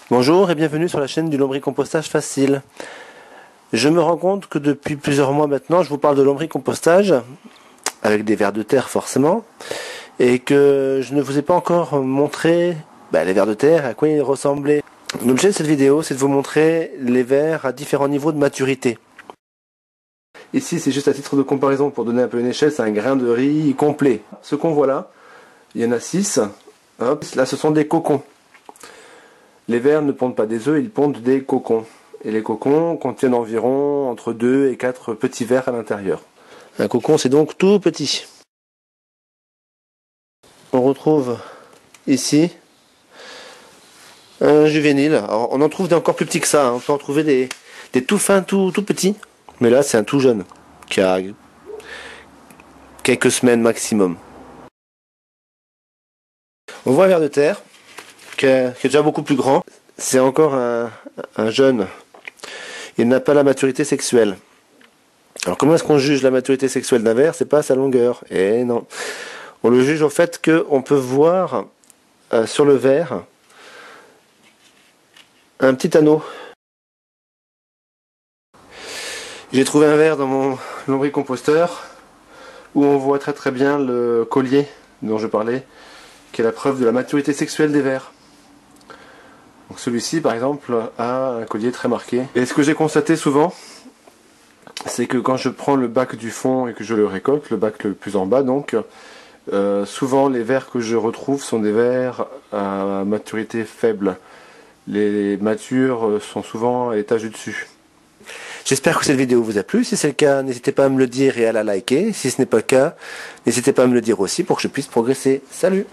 Bonjour et bienvenue sur la chaîne du lombricompostage facile. Je me rends compte que depuis plusieurs mois maintenant, je vous parle de lombricompostage, avec des vers de terre forcément, et que je ne vous ai pas encore montré les vers de terre, à quoi ils ressemblaient. L'objet de cette vidéo, c'est de vous montrer les vers à différents niveaux de maturité. Ici, c'est juste à titre de comparaison, pour donner un peu une échelle, c'est un grain de riz complet. Ce qu'on voit là, il y en a 6. Hop, là, ce sont des cocons. Les vers ne pondent pas des œufs, ils pondent des cocons. Et les cocons contiennent environ entre 2 et 4 petits vers à l'intérieur. Un cocon, c'est donc tout petit. On retrouve ici un juvénile. Alors, on en trouve des encore plus petits que ça. On peut en trouver des tout fins, tout petits. Mais là, c'est un tout jeune, qui a quelques semaines maximum. On voit un ver de terre, qui est déjà beaucoup plus grand. C'est encore un jeune. Il n'a pas la maturité sexuelle. Alors comment est-ce qu'on juge la maturité sexuelle d'un ver? C'est pas sa longueur. Et non. On le juge au fait qu'on peut voir sur le ver un petit anneau. J'ai trouvé un ver dans mon lombricomposteur où on voit très bien le collier dont je parlais, qui est la preuve de la maturité sexuelle des vers. Donc celui-ci par exemple a un collier très marqué. Et ce que j'ai constaté souvent, c'est que quand je prends le bac du fond et que je le récolte, le bac le plus en bas donc, souvent les vers que je retrouve sont des vers à maturité faible. Les matures sont souvent à l'étage du dessus. J'espère que cette vidéo vous a plu. Si c'est le cas, n'hésitez pas à me le dire et à la liker. Si ce n'est pas le cas, n'hésitez pas à me le dire aussi pour que je puisse progresser. Salut!